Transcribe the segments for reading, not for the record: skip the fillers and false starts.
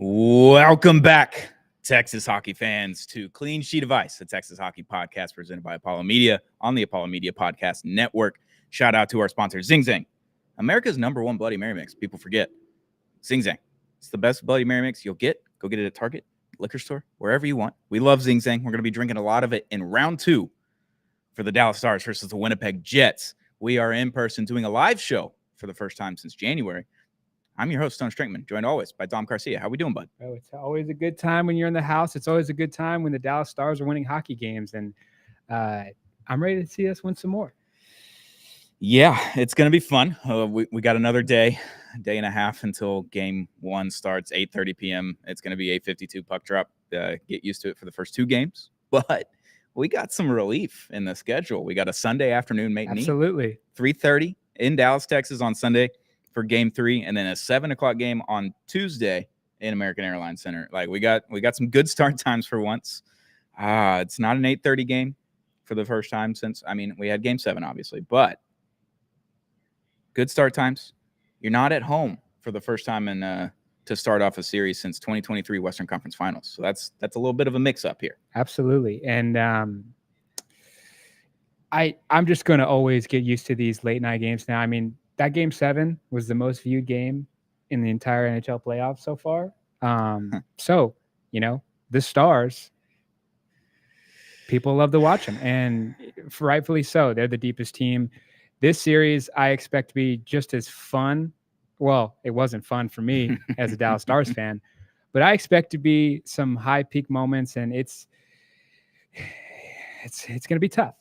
Welcome back, Texas hockey fans, to Clean Sheet of Ice, the Texas Hockey Podcast presented by Apollo Media on the Apollo Media Podcast Network. Shout out to our sponsor, Zing Zang, America's #1 Bloody Mary mix. People forget. Zing Zang. It's the best Bloody Mary mix you'll get. Go get it at Target, liquor store, wherever you want. We love Zing Zang. We're going to be drinking a lot of it in round 2 for the Dallas Stars versus the Winnipeg Jets. We are in person doing a live show for the first time since January. I'm your host, Stone Strinkman, joined always by Dom Garcia. How we doing, bud? Oh, it's always a good time when you're in the house. It's always a good time when the Dallas Stars are winning hockey games, and I'm ready to see us win some more. Yeah, it's going to be fun. We got another day and a half until game 1 starts, 8:30 p.m. It's going to be 8:52 puck drop. Get used to it for the first 2 games, but we got some relief in the schedule. We got a Sunday afternoon matinee. Absolutely. 3:30 in Dallas, Texas on Sunday for game 3, and then a 7 o'clock game on Tuesday in American Airlines Center. Like we got some good start times for once. It's not an 8:30 game for the first time since, we had game 7 obviously, but good start times. You're not at home for the first time in to start off a series since 2023 Western Conference Finals. So that's a little bit of a mix up here. Absolutely. And I'm just going to always get used to these late night games now. I mean, that game 7 was the most viewed game in the entire NHL playoffs so far. So, the Stars, people love to watch them, and rightfully so. They're the deepest team. This series, I expect to be just as fun. Well, it wasn't fun for me as a Dallas Stars fan, but I expect to be some high peak moments, and it's going to be tough.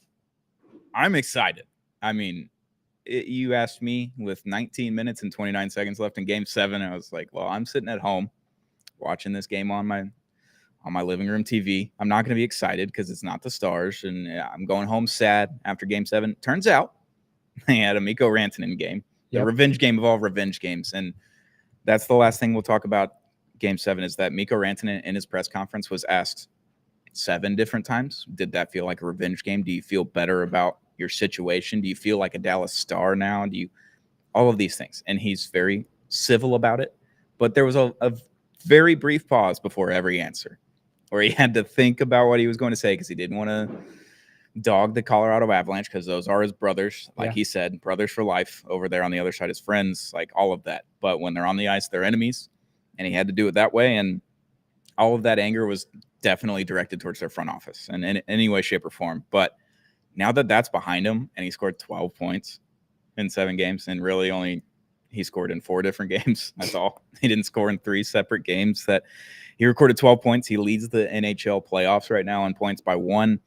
I'm excited. You asked me with 19 minutes and 29 seconds left in game 7. I was like, well, I'm sitting at home watching this game on my living room TV. I'm not going to be excited because it's not the Stars, and I'm going home sad after game 7. Turns out they had a Mikko Rantanen game, the revenge game of all revenge games. And that's the last thing we'll talk about game 7 is that Mikko Rantanen in his press conference was asked 7 different times, did that feel like a revenge game? Do you feel better about your situation? Do you feel like a Dallas Star now? All of these things? And he's very civil about it. But there was a very brief pause before every answer where he had to think about what he was going to say because he didn't want to dog the Colorado Avalanche because those are his brothers. Like he said, brothers for life over there on the other side, his friends, like all of that. But when they're on the ice, they're enemies. And he had to do it that way. And all of that anger was definitely directed towards their front office and in any way, shape, or form. But now that that's behind him and he scored 12 points in 7 games and really he scored in 4 different games. That's all. He didn't score in 3 separate games. That he recorded 12 points. He leads the NHL playoffs right now in points by 1.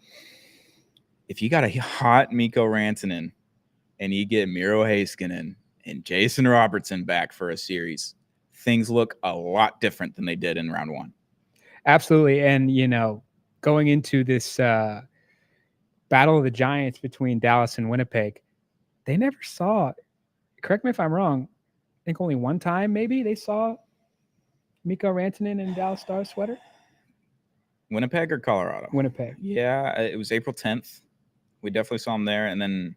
If you got a hot Mikko Rantanen and you get Miro Heiskanen and Jason Robertson back for a series, things look a lot different than they did in round 1. Absolutely. And, going into this battle of the Giants between Dallas and Winnipeg, they never saw, correct me if I'm wrong, I think only one time maybe they saw Mikko Rantanen in Dallas Stars sweater. Winnipeg or Colorado? Winnipeg. Yeah, it was April 10th. We definitely saw him there. And then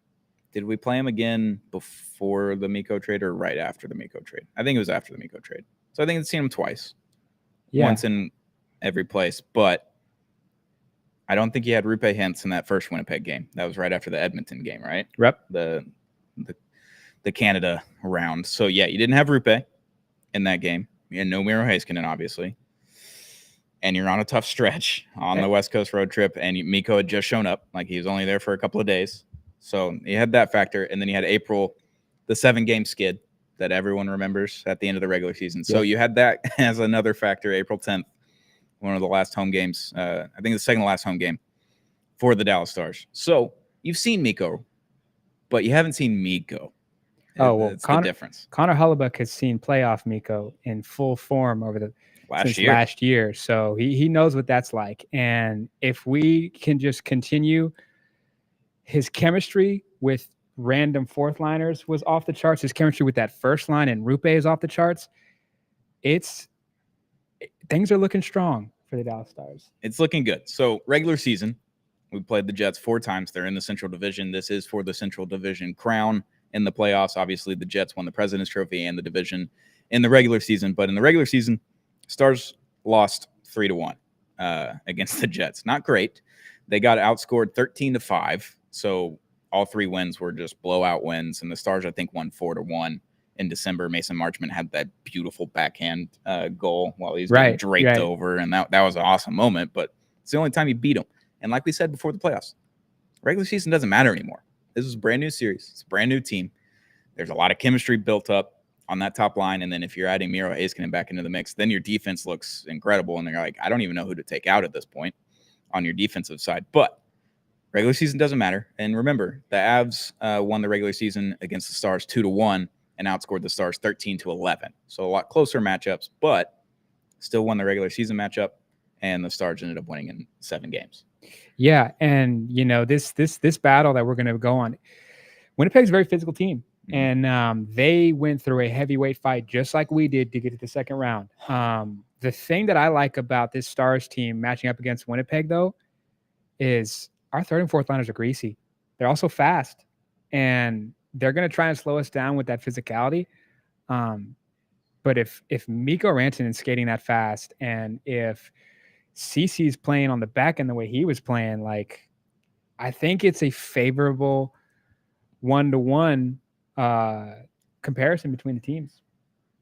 did we play him again before the Mikko trade or right after the Mikko trade? I think it was after the Mikko trade. So I think I've seen him twice. Yeah. Once in every place. But I don't think he had Roope Hintz in that first Winnipeg game. That was right after the Edmonton game, right? Yep. The Canada round. So, yeah, you didn't have Roope in that game. You had no Miro Heiskanen, obviously. And you're on a tough stretch on the West Coast road trip, and Mikko had just shown up. Like, he was only there for a couple of days. So, you had that factor. And then you had April, the 7-game skid that everyone remembers at the end of the regular season. Yep. So, you had that as another factor, April 10th. One of the last home games, I think the second to last home game for the Dallas Stars. So you've seen Mikko, but you haven't seen Mikko. Oh, well, that's the difference. Connor Hellebuyck has seen playoff Mikko in full form over the last year. So he knows what that's like. And if we can just continue, his chemistry with random fourth liners was off the charts. His chemistry with that first line and Roope is off the charts. Things are looking strong for the Dallas Stars. It's looking good. So regular season, we played the Jets 4 times. They're in the Central Division. This is for the Central Division crown. In the playoffs, obviously, the Jets won the President's Trophy and the division in the regular season. But in the regular season, Stars lost 3-1 against the Jets. Not great. They got outscored 13-5. So all 3 wins were just blowout wins. And the Stars, I think, won 4-1 in December. Mason Marchman had that beautiful backhand goal while he was getting draped over. And that was an awesome moment. But it's the only time he beat him. And like we said before the playoffs, regular season doesn't matter anymore. This is a brand new series. It's a brand new team. There's a lot of chemistry built up on that top line. And then if you're adding Miro Heiskanen back into the mix, then your defense looks incredible. And they're like, I don't even know who to take out at this point on your defensive side. But regular season doesn't matter. And remember, the Avs won the regular season against the Stars 2-1 and outscored the Stars 13-11. So a lot closer matchups, but still won the regular season matchup. And the Stars ended up winning in 7 games. Yeah. And, this battle that we're going to go on, Winnipeg's a very physical team. Mm-hmm. And they went through a heavyweight fight just like we did to get to the second round. The thing that I like about this Stars team matching up against Winnipeg, though, is our third and fourth liners are greasy. They're also fast, and they're going to try and slow us down with that physicality. But if Mikko Rantanen is skating that fast, and if CC's playing on the back end the way he was playing, like, I think it's a favorable 1-to-1 comparison between the teams.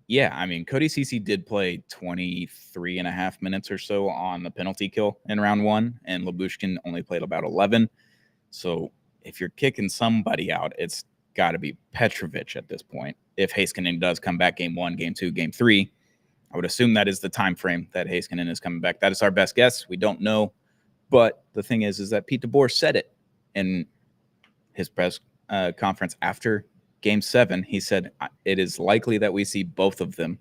Yeah, I mean, Cody Ceci did play 23 and a half minutes or so on the penalty kill in round 1, and Lyubushkin only played about 11. So if you're kicking somebody out, it's got to be Petrovic at this point. If Heiskanen does come back game 1, game 2, game 3, I would assume that is the time frame that Heiskanen is coming back. That is our best guess. We don't know. But the thing is that Pete DeBoer said it in his press conference after Game 7. He said it is likely that we see both of them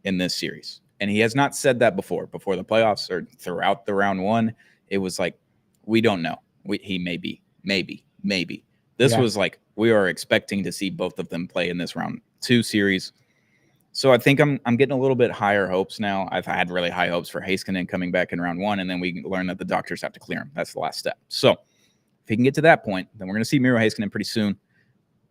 in this series. And he has not said that before the playoffs or throughout the round 1. It was like, we don't know. He maybe. This was like, we are expecting to see both of them play in this round 2 series. So I think I'm getting a little bit higher hopes now. I've had really high hopes for Heiskanen coming back in round 1, and then we learn that the doctors have to clear him. That's the last step. So if he can get to that point, then we're going to see Miro Heiskanen pretty soon.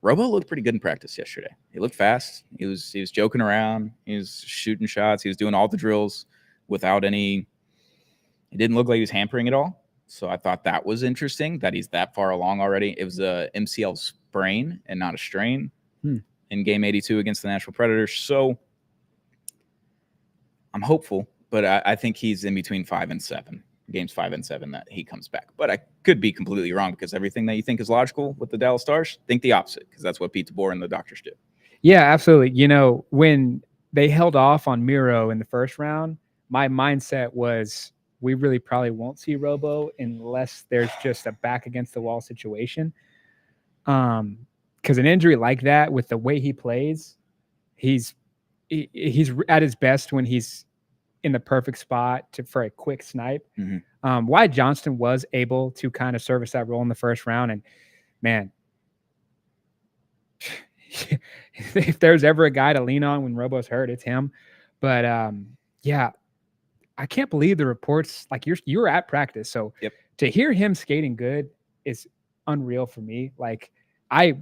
Robo looked pretty good in practice yesterday. He looked fast. He was joking around. He was shooting shots. He was doing all the drills without any. It didn't look like he was hampering at all. So I thought that was interesting that he's that far along already. It was a MCL sprain and not a strain in game 82 against the Nashville Predators. So I'm hopeful, but I think he's in between 5 and 7. Games 5 and 7 that he comes back. But I could be completely wrong because everything that you think is logical with the Dallas Stars, think the opposite, because that's what Pete DeBoer and the doctors do. Yeah, absolutely. When they held off on Miro in the first round, my mindset was we really probably won't see Robo unless there's just a back against the wall situation. Because an injury like that, with the way he plays, he's at his best when he's in the perfect spot for a quick snipe. Mm-hmm. Wyatt Johnston was able to kind of service that role in the first round. And man, if there's ever a guy to lean on when Robo's hurt, it's him. But yeah, I can't believe the reports. Like you were at practice. So to hear him skating good is unreal for me. Like I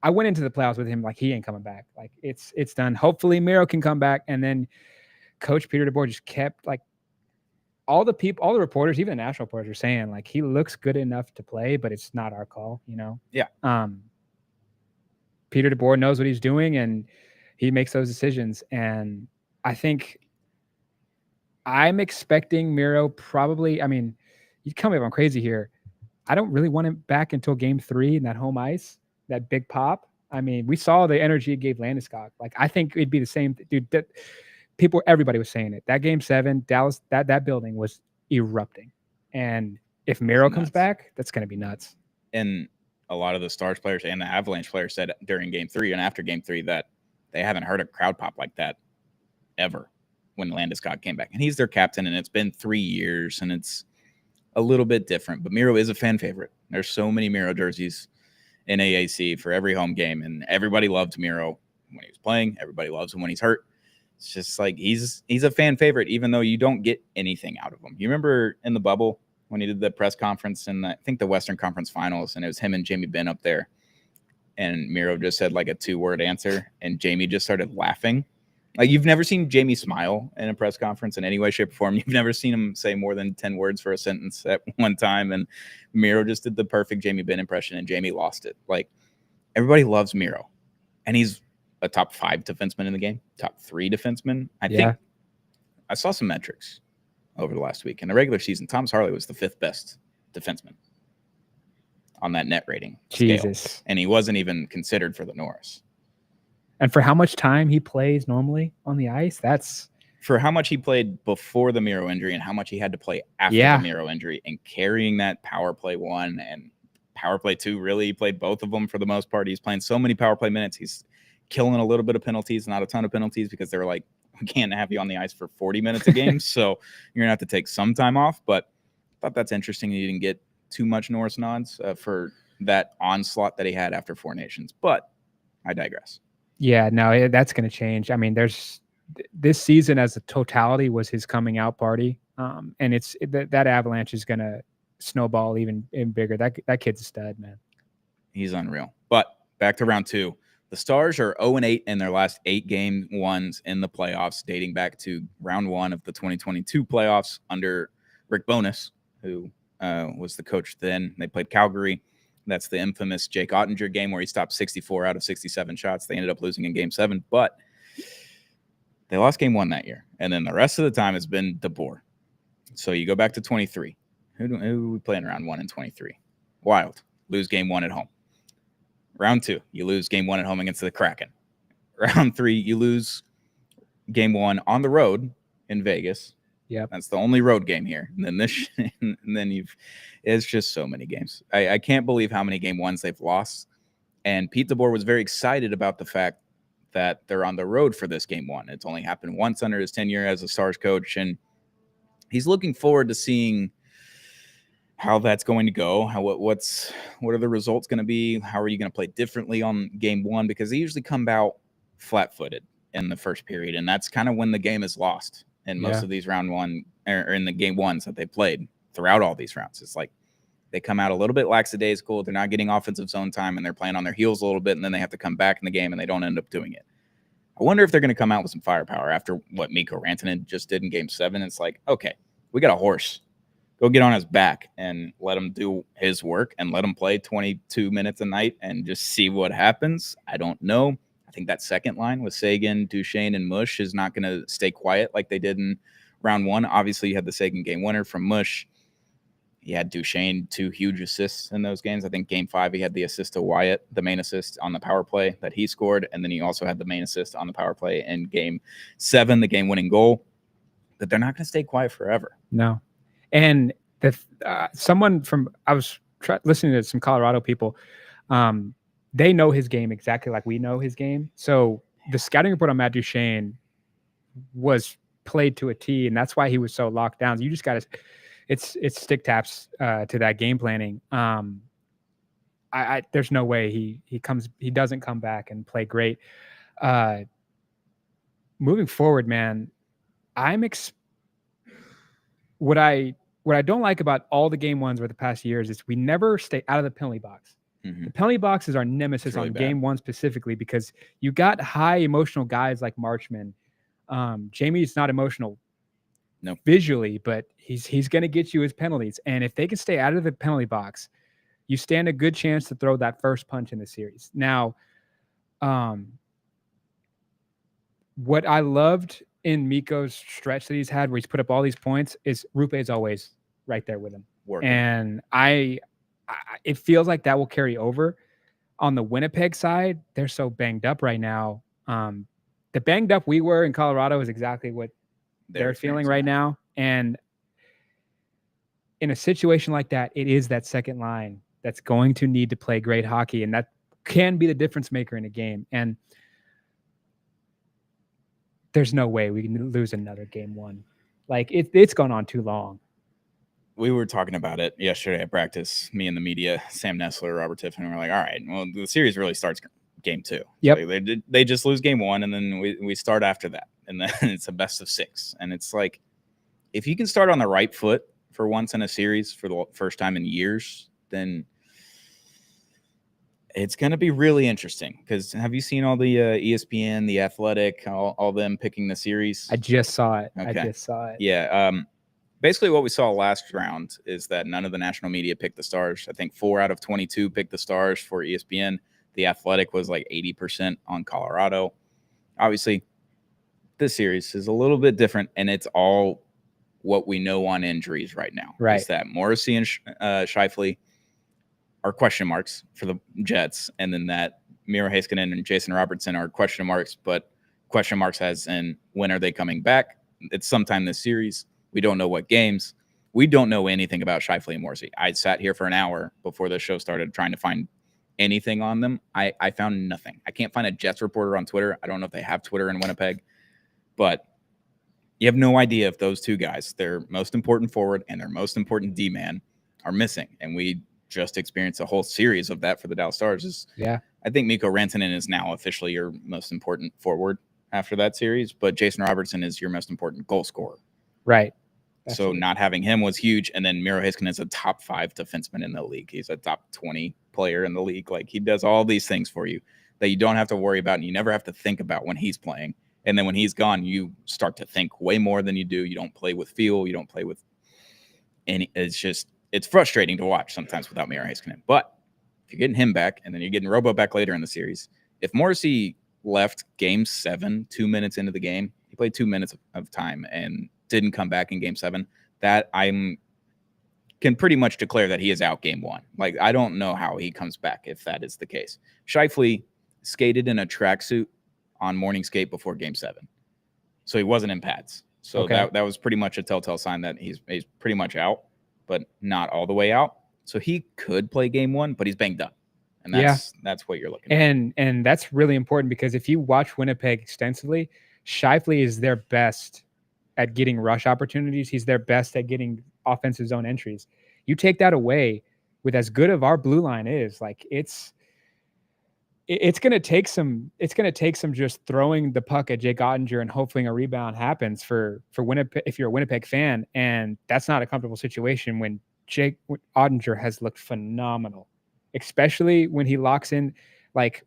went into the playoffs with him like he ain't coming back. Like it's done. Hopefully Miro can come back. And then Coach Peter DeBoer just kept like all the reporters, even the national reporters, are saying like he looks good enough to play, but it's not our call, Yeah. Peter DeBoer knows what he's doing, and he makes those decisions. And I think I'm expecting Miro probably. I mean, you tell me if I'm crazy here. I don't really want him back until game 3 in that home ice, that big pop. I mean, we saw the energy it gave Landeskog. Like I think it'd be the same, dude. Everybody was saying it. That game 7, Dallas, that building was erupting. And if Miro comes back, that's going to be nuts. And a lot of the Stars players and the Avalanche players said during game 3 and after game 3 that they haven't heard a crowd pop like that ever when Landeskog came back. And he's their captain, and it's been 3 years, and it's a little bit different. But Miro is a fan favorite. There's so many Miro jerseys in AAC for every home game, and everybody loved Miro when he was playing. Everybody loves him when he's hurt. It's just like he's a fan favorite, even though you don't get anything out of him. You remember in the bubble when he did the press conference in I think the Western Conference Finals, and it was him and Jamie Benn up there, and Miro just said like a 2-word answer, and Jamie just started laughing. Like, you've never seen Jamie smile in a press conference in any way, shape, or form. You've never seen him say more than 10 words for a sentence at one time. And Miro just did the perfect Jamie Benn impression, and Jamie lost it. Like, everybody loves Miro, and he's a top 5 defenseman in the game, top 3 defenseman. I think I saw some metrics over the last week. In the regular season, Thomas Harley was the 5th best defenseman on that net rating scale, and he wasn't even considered for the Norris. And for how much time he plays normally on the ice, that's for how much he played before the Miro injury and how much he had to play after the Miro injury, and carrying that power play 1 and power play 2. Really, he played both of them for the most part. He's playing so many power play minutes. He's killing a little bit of penalties, not a ton of penalties, because they were like, we can't have you on the ice for 40 minutes a game, so you're gonna have to take some time off. But I thought that's interesting. He didn't get too much Norris nods for that onslaught that he had after 4 Nations. But I digress. Yeah, no, that's going to change. I mean, this season as a totality was his coming out party, and that Avalanche is going to snowball even bigger. That kid's a stud, man. He's unreal. But back to round 2. The Stars are 0-8 in their last 8 game ones in the playoffs, dating back to round 1 of the 2022 playoffs under Rick Bowness, who was the coach then. They played Calgary. That's the infamous Jake Ottinger game where he stopped 64 out of 67 shots. They ended up losing in game 7, but they lost game 1 that year. And then the rest of the time has been DeBoer. So you go back to 23. Who are we playing round 1 in 23? Wild. Lose game 1 at home. Round 2, you lose game 1 at home against the Kraken. Round 3, you lose game 1 on the road in Vegas. Yeah, that's the only road game here. And then it's just so many games. I can't believe how many game 1s they've lost. And Pete DeBoer was very excited about the fact that they're on the road for this game 1. It's only happened once under his tenure as a Stars coach, and he's looking forward to seeing how that's going to go. What are the results going to be? How are you going to play differently on game 1? Because they usually come out flat-footed in the first period, and that's kind of when the game is lost. And most of these round 1 or in the game 1s that they played throughout all these rounds, it's like they come out a little bit lackadaisical. They're not getting offensive zone time, and they're playing on their heels a little bit, and then they have to come back in the game, and they don't end up doing it. I wonder if they're going to come out with some firepower after what Mikko Rantanen just did in game 7. It's like, okay, we got a horse. Go get on his back and let him do his work and let him play 22 minutes a night and just see what happens. I don't know. I think that second line with Seguin, Duchesne, and Mush is not going to stay quiet like they did in round 1. Obviously, you had the Seguin game winner from Mush. He had Duchesne 2 huge assists in those games. I think game 5, he had the assist to Wyatt, the main assist on the power play that he scored. And then he also had the main assist on the power play in game 7, the game-winning goal. But they're not going to stay quiet forever. No. And someone from – I was listening to some Colorado people. They know his game exactly like we know his game. So the scouting report on Matt Duchesne was played to a T, and that's why he was so locked down. You just got to – it's stick taps to that game planning. There's no way he doesn't come back and play great. Moving forward, man, what I don't like about all the game 1s over the past years is we never stay out of the penalty box. Mm-hmm. The penalty box is our nemesis really on game 1 specifically, because you got high emotional guys like Marchman. Jamie's not emotional visually, but he's going to get you his penalties. And if they can stay out of the penalty box, you stand a good chance to throw that first punch in the series. Now, what I loved in Mikko's stretch that he's had where he's put up all these points is Rupe is always right there with him. Working. And it feels like that will carry over. On the Winnipeg side, they're so banged up right now. The banged up we were in Colorado is exactly what they're feeling right now. And in a situation like that, it is that second line that's going to need to play great hockey, and that can be the difference maker in a game. And there's no way we can lose another game 1. Like it's gone on too long. We were talking about it yesterday at practice, me and the media, Sam Nessler, Robert Tiffin, we're like, all right, well, the series really starts game 2. Yep. So they just lose game 1, and then we start after that. And then it's a best of 6. And it's like, if you can start on the right foot for once in a series for the first time in years, then It's going to be really interesting because have you seen all the ESPN, the Athletic, all them picking the series? I just saw it. Okay. Yeah. Basically, what we saw last round is that none of the national media picked the Stars. I think 4 out of 22 picked the Stars for ESPN. The Athletic was like 80% on Colorado. Obviously, this series is a little bit different, and it's all what we know on injuries right now. Right. Is that Morrissey and Scheifele are question marks for the Jets, and then that Miro Heiskanen and Jason Robertson are question marks, but question marks as in when are they coming back? It's sometime this series. We don't know what games. We don't know anything about Scheifele and Morrissey. I sat here for an hour before the show started trying to find anything on them. I found nothing. I can't find a Jets reporter on Twitter. I don't know if they have Twitter in Winnipeg, but you have no idea if those two guys, their most important forward and their most important D-man, are missing. And we just experienced a whole series of that for the Dallas Stars. Yeah. I think Mikko Rantanen is now officially your most important forward after that series, but Jason Robertson is your most important goal scorer. Right. Absolutely. So not having him was huge. And then Miro Heiskanen is a top 5 defenseman in the league. He's a top 20 player in the league. Like, he does all these things for you that you don't have to worry about and you never have to think about when he's playing. And then when he's gone, you start to think way more than you do. You don't play with feel. You don't play with any. It's frustrating to watch sometimes without Miro Heiskanen. But if you're getting him back and then you're getting Robo back later in the series, if Morrissey left game 7, 2 minutes into the game, he played 2 minutes of time and didn't come back in game 7, that can pretty much declare that he is out game 1. Like, I don't know how he comes back if that is the case. Scheifele skated in a tracksuit on morning skate before game 7. So he wasn't in pads. So Okay. that was pretty much a telltale sign that he's pretty much out, but not all the way out. So he could play game 1, but he's banged up. And that's what you're looking at. And that's really important because if you watch Winnipeg extensively, Scheifele is their best at getting rush opportunities. He's their best at getting offensive zone entries. You take that away with as good of our blue line is, like, it's going to take some just throwing the puck at Jake Ottinger and hoping a rebound happens for Winnipeg if you're a Winnipeg fan, and that's not a comfortable situation when Jake Ottinger has looked phenomenal, especially when he locks in. Like,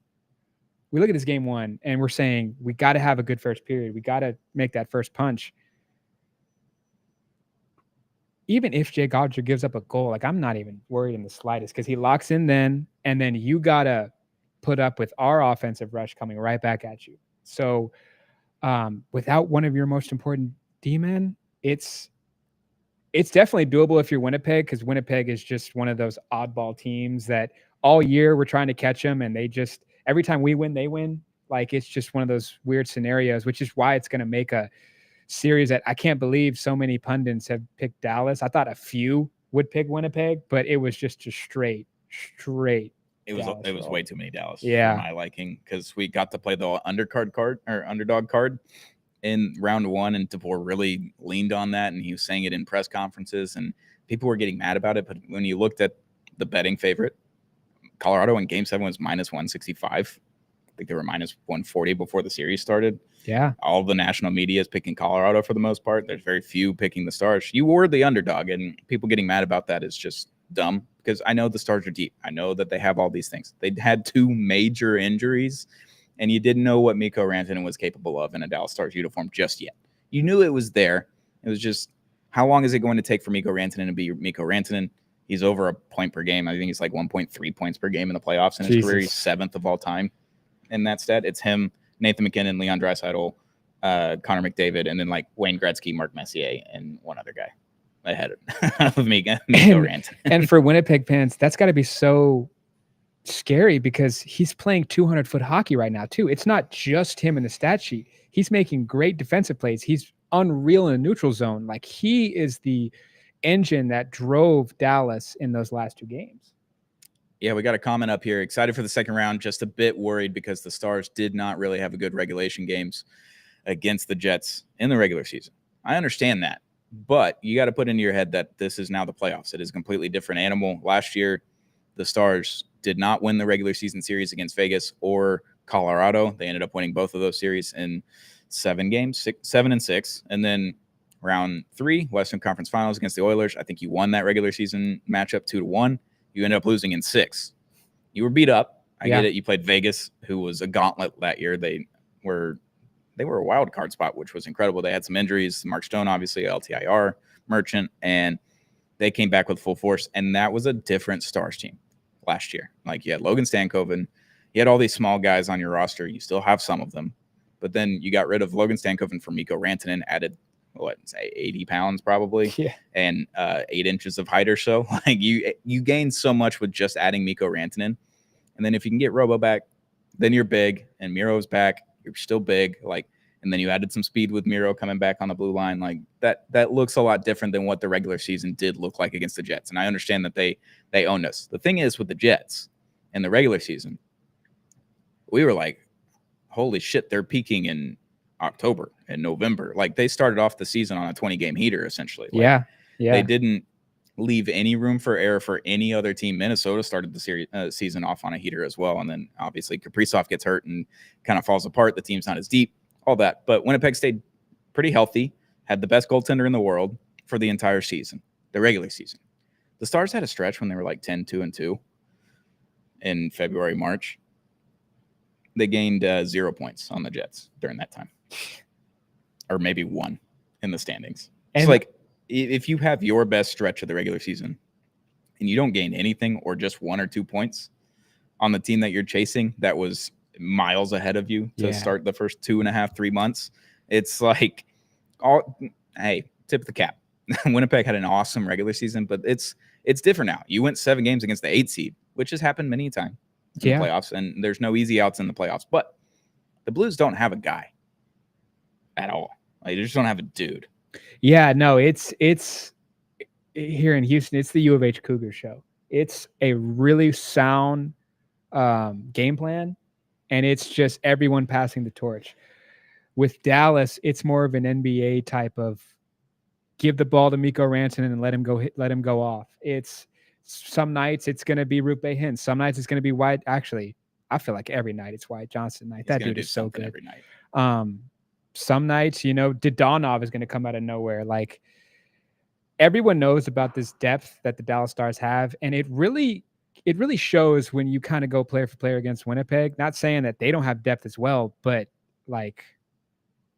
we look at this game 1 and we're saying we got to have a good first period. We got to make that first punch. Even if Jake Ottinger gives up a goal, like, I'm not even worried in the slightest because he locks in then, and then you got to put up with our offensive rush coming right back at you. So without one of your most important D-men, it's definitely doable if you're Winnipeg, because Winnipeg is just one of those oddball teams that all year we're trying to catch them, and they just, every time we win, they win. Like, it's just one of those weird scenarios, which is why it's going to make a series that I can't believe so many pundits have picked Dallas. I thought a few would pick Winnipeg, but it was just a straight. It was way too many Dallas for my liking, because we got to play the underdog card in round 1, and DeVore really leaned on that, and he was saying it in press conferences, and people were getting mad about it. But when you looked at the betting favorite, Colorado in game 7 was minus 165. I think they were minus 140 before the series started. Yeah. All the national media is picking Colorado for the most part. There's very few picking the Stars. You were the underdog, and people getting mad about that is just dumb, because I know the Stars are deep. I know that they have all these things. They had 2 major injuries, and you didn't know what Mikko Rantanen was capable of in a Dallas Stars uniform just yet. You knew it was there. It was just, how long is it going to take for Mikko Rantanen to be Mikko Rantanen? He's over a point per game. I think he's like 1.3 points per game in the playoffs in his career. He's 7th of all time in that stat. It's him, Nathan McKinnon, Leon Draisaitl, Connor McDavid, and then like Wayne Gretzky, Mark Messier, and one other guy ahead of Mikko Rantanen. And for Winnipeg fans, that's got to be so scary, because he's playing 200-foot hockey right now too. It's not just him in the stat sheet. He's making great defensive plays. He's unreal in the neutral zone. Like, he is the engine that drove Dallas in those last 2 games. Yeah, we got a comment up here. Excited for the second round. Just a bit worried because the Stars did not really have a good regulation games against the Jets in the regular season. I understand that, but you got to put into your head that this is now the playoffs. It is a completely different animal. Last year, the Stars did not win the regular season series against Vegas or Colorado. They ended up winning both of those series in 7 games, 7-6. And then round 3, Western Conference Finals against the Oilers. I think you won that regular season matchup 2-1. You ended up losing in 6. You were beat up, I get it. You played Vegas, who was a gauntlet that year. They were a wild card spot, which was incredible. They had some injuries. Mark Stone, obviously, LTIR, Merchant, and they came back with full force. And that was a different Stars team last year. Like, you had Logan Stankoven. You had all these small guys on your roster. You still have some of them. But then you got rid of Logan Stankoven for Mikko Rantanen, added, 80 pounds probably, and 8 inches of height or so. Like, you gained so much with just adding Mikko Rantanen. And then if you can get Robo back, then you're big. And Miro's back, you're still big. Like, and then you added some speed with Miro coming back on the blue line. Like, that looks a lot different than what the regular season did look like against the Jets. And I understand that they owned us. The thing is, with the Jets in the regular season, we were like, holy shit, they're peaking in October and November. Like, they started off the season on a 20-game heater, essentially. Like, they didn't leave any room for error for any other team. Minnesota started the season off on a heater as well. And then obviously Kaprizov gets hurt and kind of falls apart. The team's not as deep, all that. But Winnipeg stayed pretty healthy, had the best goaltender in the world for the entire season, the regular season. The Stars had a stretch when they were like 10-2-2 in February, March. They gained 0 points on the Jets during that time, or maybe 1 in the standings. It's like, if you have your best stretch of the regular season and you don't gain anything or just 1 or 2 points on the team that you're chasing that was miles ahead of you to start the first 2.5, 3 months, it's like, hey, tip the cap. Winnipeg had an awesome regular season, but it's different now. You went 7 games against the 8 seed, which has happened many times in the playoffs, and there's no easy outs in the playoffs. But the Blues don't have a guy at all. Like, they just don't have a dude. Yeah, no, it's here in Houston. It's the U of H Cougar show. It's a really sound game plan, and it's just everyone passing the torch. With Dallas, it's more of an NBA type of give the ball to Mikko Rantanen and let him go off. It's some nights it's going to be Rupe Hintz. Some nights it's going to be Wyatt. Actually, I feel like every night it's Wyatt Johnston night. That dude is so good. Every night. Some nights, Dodonov is going to come out of nowhere. Like, everyone knows about this depth that the Dallas Stars have, and it really shows when you kind of go player for player against Winnipeg. Not saying that they don't have depth as well, but like,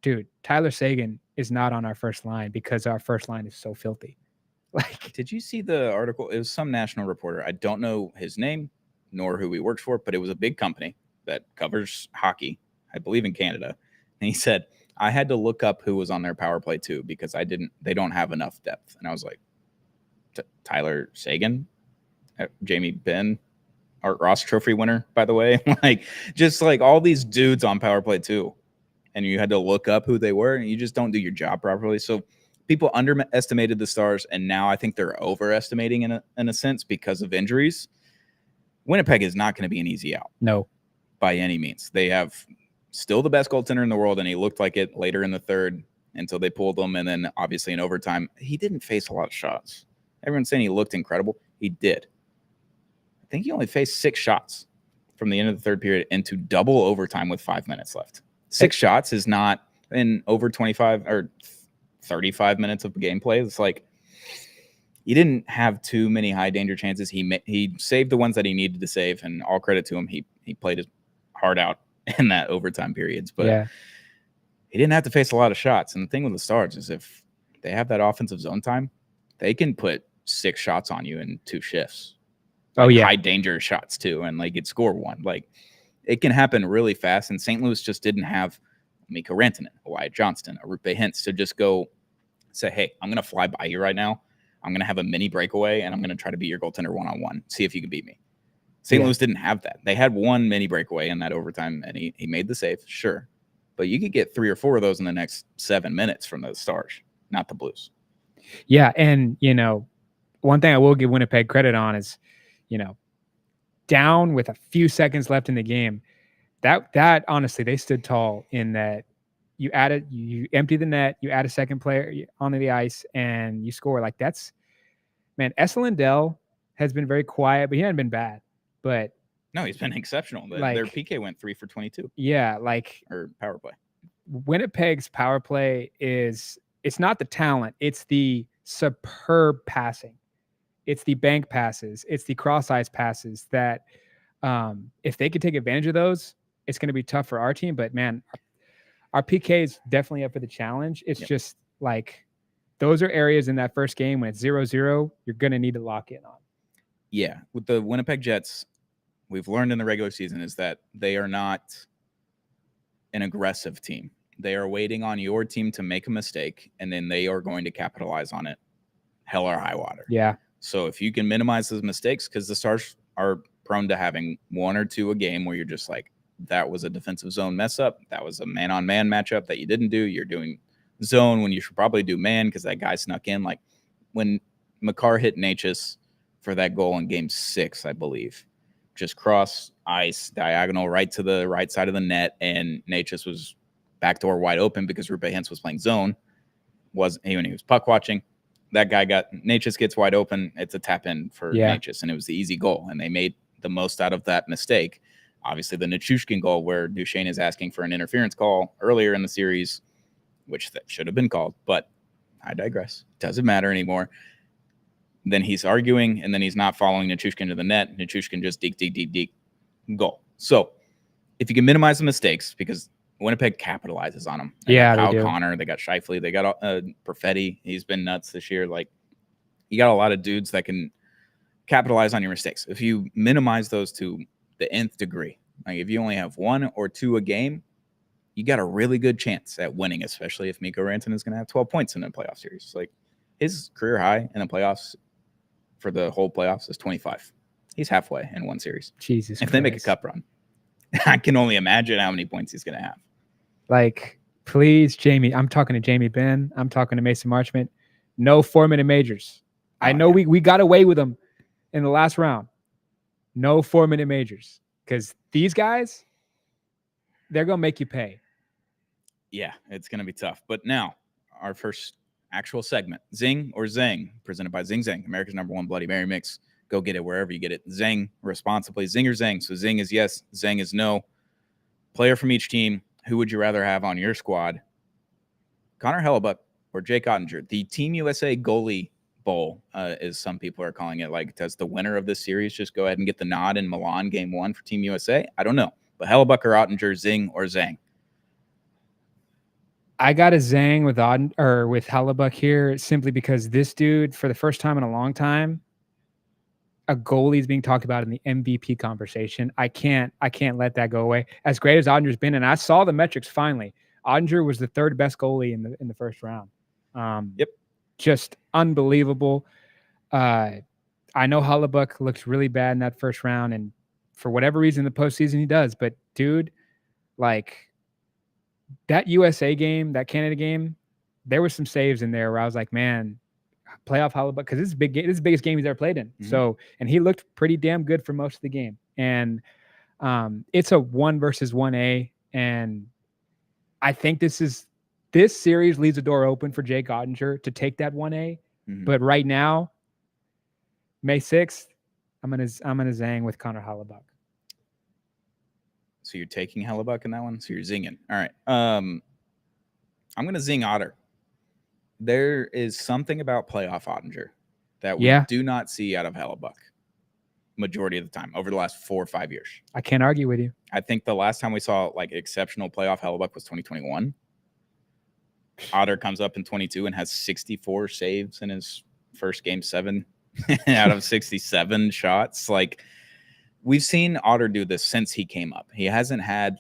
dude, Tyler Seguin is not on our first line because our first line is so filthy. Like, did you see the article? It was some national reporter. I don't know his name nor who he works for, but it was a big company that covers hockey, I believe, in Canada. And he said, I had to look up who was on their power play too, because they don't have enough depth. And I was like, Tyler Seguin, Jamie Benn, Art Ross Trophy winner, by the way. Like, just like all these dudes on power play too. And you had to look up who they were, and you just don't do your job properly. So people underestimated the Stars, and now I think they're overestimating in a sense because of injuries. Winnipeg is not going to be an easy out. No. By any means. They have still the best goaltender in the world, and he looked like it later in the third until they pulled him, and then obviously in overtime. He didn't face a lot of shots. Everyone's saying he looked incredible. He did. I think he only faced 6 shots from the end of the third period into double overtime with 5 minutes left. 6 shots is not in over 25 or 35 minutes of gameplay. It's like, he didn't have too many high danger chances. He saved the ones that he needed to save, and all credit to him. He played his heart out in that overtime periods, but he didn't have to face a lot of shots. And the thing with the Stars is, if they have that offensive zone time, they can put 6 shots on you in 2 shifts. Like, high danger shots too, and like, you'd score 1. Like, it can happen really fast. And St. Louis just didn't have Mikko Rantanen, a Wyatt Johnston, a Rupe Hintz to just go say, hey, I'm going to fly by you right now. I'm going to have a mini breakaway, and I'm going to try to beat your goaltender one-on-one. See if you can beat me. St. Louis didn't have that. They had 1 mini breakaway in that overtime, and he made the save, sure. But you could get 3 or 4 of those in the next 7 minutes from the Stars, not the Blues. Yeah, and, one thing I will give Winnipeg credit on is, down with a few seconds left in the game, that honestly, they stood tall in that. You empty the net, you add a second player onto the ice, and you score. Like, Esa Lindell has been very quiet, but he hasn't been bad. But no, he's been exceptional. Their PK went 3 for 22. Yeah, or power play. Winnipeg's power play it's not the talent, it's the superb passing. It's the bank passes, it's the cross ice passes that If they could take advantage of those, it's going to be tough for our team. But man, our PK is definitely up for the challenge. It's just like those are areas in that first game when it's 0-0, you're going to need to lock in on. Yeah. With the Winnipeg Jets, we've learned in the regular season is that they are not an aggressive team. They are waiting on your team to make a mistake, and then they are going to capitalize on it, hell or high water. Yeah. So if you can minimize those mistakes, because the Stars are prone to having one or two a game where you're just like, that was a defensive zone mess up. That was a man-on-man matchup that you didn't do. You're doing zone when you should probably do man because that guy snuck in. Like when Makar hit Natchez for that goal in game 6, I believe, just cross ice, diagonal right to the right side of the net, and Natchez was backdoor wide open because Rupe Hintz was playing zone. When he was puck watching, that guy Natchez gets wide open. It's a tap in for Natchez, and it was the easy goal, and they made the most out of that mistake. Obviously, the Nichushkin goal where Duchesne is asking for an interference call earlier in the series, which that should have been called, but I digress. Doesn't matter anymore. Then he's arguing, and then he's not following Nichushkin to the net. Nichushkin just deke, goal. So if you can minimize the mistakes, because Winnipeg capitalizes on them. They got Kyle Connor, they got Scheifele, they got Perfetti. He's been nuts this year. Like, you got a lot of dudes that can capitalize on your mistakes. If you minimize those to the nth degree, like if you only have 1 or 2 a game, you got a really good chance at winning, especially if Mikko Rantanen is going to have 12 points in the playoff series. Like, his career high in the playoffs for the whole playoffs is 25. He's halfway in one series. Jesus If they make a cup run, I can only imagine how many points he's going to have. Like, please, Jamie, I'm talking to Jamie Benn. I'm talking to Mason Marchment. No 4-minute majors. I know we got away with them in the last round. No 4-minute majors. Because these guys, they're going to make you pay. Yeah, it's going to be tough. But now, our first actual segment, Zing or Zang, presented by Zing Zang, America's #1 Bloody Mary mix. Go get it wherever you get it. Zang responsibly. Zing or Zang. So Zing is yes, Zang is no. Player from each team. Who would you rather have on your squad? Connor Hellebuyck or Jake Ottinger? The Team USA Goalie Bowl, as some people are calling it. Like, does the winner of this series just go ahead and get the nod in Milan Game 1 for Team USA? I don't know. But Hellebuyck or Ottinger, Zing or Zang? I got a Zang with Hellebuyck here simply because this dude, for the first time in a long time, a goalie is being talked about in the MVP conversation. I can't let that go away. As great as Ottinger's been, and I saw the metrics finally. Ottinger was the 3rd best goalie in the first round. Just unbelievable. I know Hellebuyck looks really bad in that first round, and for whatever reason, the postseason he does. But dude, like that USA game, that Canada game, there were some saves in there where I was like, man, playoff Hellebuyck, because this is big. This is the biggest game he's ever played in. Mm-hmm. So, and he looked pretty damn good for most of the game. And it's a 1 versus 1A, and I think this series leaves the door open for Jake Ottinger to take that 1A. Mm-hmm. But right now, May 6th, I'm gonna Zang with Connor Hellebuyck. So you're taking Hellebuyck in that one? So you're zinging. All right. I'm going to zing Otter. There is something about playoff Ottinger that we do not see out of Hellebuyck majority of the time over the last 4 or 5 years. I can't argue with you. I think the last time we saw like exceptional playoff Hellebuyck was 2021. Otter comes up in 22 and has 64 saves in his first game 7 out of 67 shots. Like, we've seen Otter do this since he came up. He hasn't had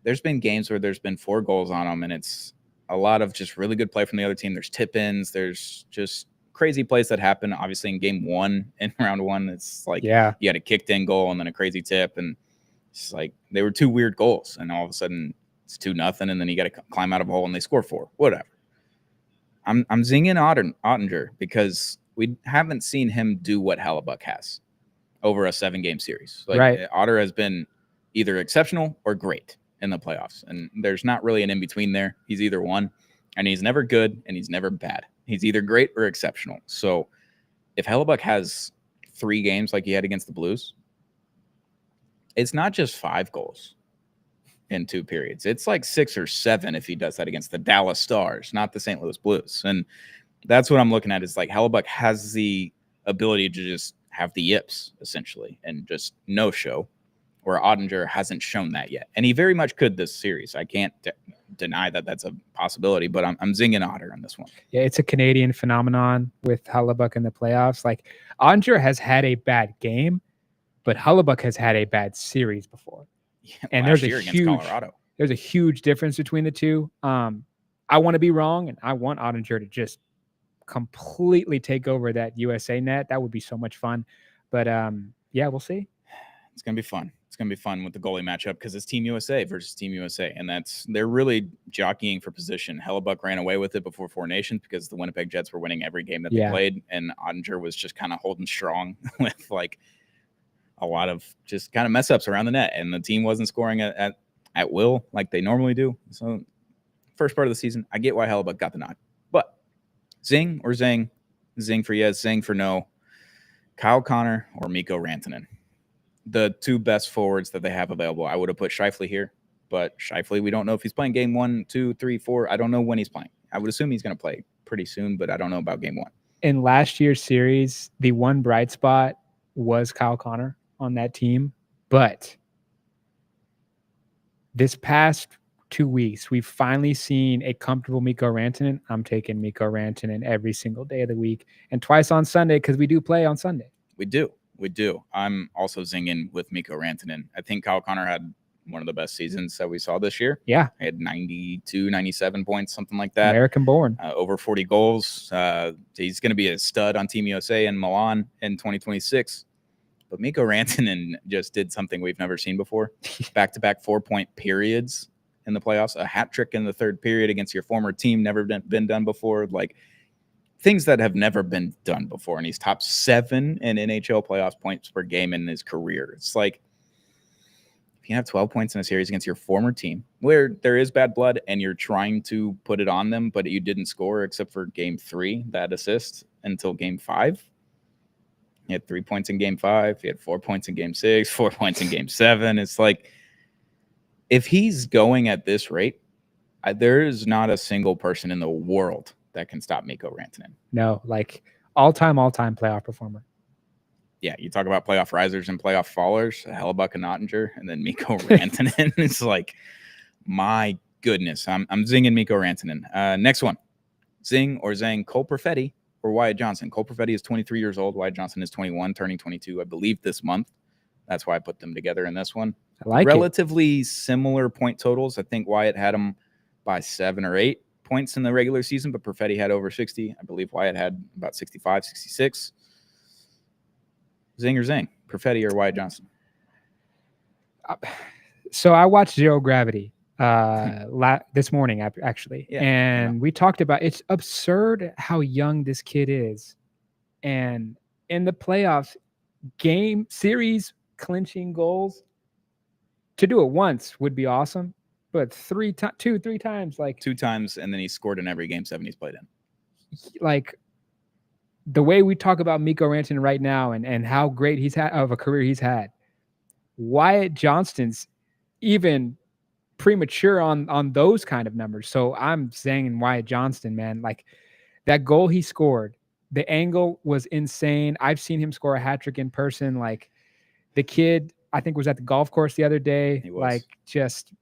there's been games where there's been 4 goals on him, and it's a lot of just really good play from the other team. There's tip-ins. There's just crazy plays that happen. Obviously, in game 1, in round 1, it's like you had a kicked-in goal and then a crazy tip, and it's like they were 2 weird goals, and all of a sudden it's 2-0, and then you got to climb out of a hole and they score 4. Whatever. I'm zinging Ottinger because we haven't seen him do what Hellebuyck has over a 7-game series. Otter has been either exceptional or great in the playoffs, and there's not really an in-between there. He's either one, and he's never good, and he's never bad. He's either great or exceptional. So if Hellebuyck has 3 games like he had against the Blues, it's not just 5 goals in 2 periods. It's like 6 or 7 if he does that against the Dallas Stars, not the St. Louis Blues. And that's what I'm looking at is like Hellebuyck has the ability to just have the yips essentially and just no show, where Ottinger hasn't shown that yet. And he very much could this series. I can't deny that that's a possibility, but I'm zinging Otter on this one. Yeah, it's a Canadian phenomenon with Hellebuyck in the playoffs. Like, Ottinger has had a bad game, but Hellebuyck has had a bad series before. Yeah, and last year against Colorado. There's a huge difference between the two. I want to be wrong, and I want Ottinger to just completely take over that USA net. That would be so much fun. But yeah, we'll see. It's gonna be fun. It's gonna be fun with the goalie matchup because it's Team USA versus Team USA, and they're really jockeying for position. Hellebuyck ran away with it before Four Nations because the Winnipeg Jets were winning every game that they played, and Ottinger was just kind of holding strong with like a lot of just kind of mess ups around the net, and the team wasn't scoring at will like they normally do. So first part of the season, I get why Hellebuyck got the nod, but zing or zang, zing for yes, zing for no. Kyle Connor or Mikko Rantanen, the two best forwards that they have available. I would have put Scheifele here, but Scheifele, we don't know if he's playing game 1, 2, 3, 4. I don't know when he's playing. I would assume he's going to play pretty soon, but I don't know about game 1. In last year's series, the one bright spot was Kyle Connor on that team, but this past 2 weeks, we've finally seen a comfortable Mikko Rantanen. I'm taking Mikko Rantanen every single day of the week and twice on Sunday because we do play on Sunday. We do. I'm also zinging with Mikko Rantanen. I think Kyle Connor had one of the best seasons that we saw this year. Yeah. He had 92, 97 points, something like that. American born. Over 40 goals. He's going to be a stud on Team USA in Milan in 2026. But Mikko Rantanen just did something we've never seen before. Back-to-back 4-point periods in the playoffs. A hat trick in the third period against your former team. Never been done before. Like, things that have never been done before. And he's top 7 in NHL playoffs points per game in his career. It's like, if you have 12 points in a series against your former team, where there is bad blood and you're trying to put it on them, but you didn't score except for game 3, that assist, until game 5. He had 3 points in game 5. He had 4 points in game 6, 4 points in game 7. It's like, if he's going at this rate, there is not a single person in the world that can stop Mikko Rantanen. No, like all-time playoff performer. Yeah, you talk about playoff risers and playoff fallers, Hellebuyck and Ottinger, and then Mikko Rantanen. It's like, my goodness. I'm zinging Mikko Rantanen. Next one, zing or zang, Cole Perfetti or Wyatt Johnston. Cole Perfetti is 23 years old. Wyatt Johnston is 21, turning 22, I believe, this month. That's why I put them together in this one. I like relatively similar point totals. I think Wyatt had them by 7 or 8 points in the regular season, but Perfetti had over 60. I believe Wyatt had about 65, 66. Zing or zang, Perfetti or Wyatt Johnston? So I watched Zero Gravity this morning, actually. Yeah, and we talked about, it's absurd how young this kid is. And in the playoffs, game series clinching goals, to do it once would be awesome. But 3 times, like 2 times, and then he scored in every game 7 he's played in. Like, the way we talk about Mikko Rantanen right now and how great he's had of a career he's had, Wyatt Johnston's even premature on those kind of numbers. So I'm saying Wyatt Johnston, man, like that goal he scored, the angle was insane. I've seen him score a hat trick in person. Like, the kid, I think, was at the golf course the other day. Like, just,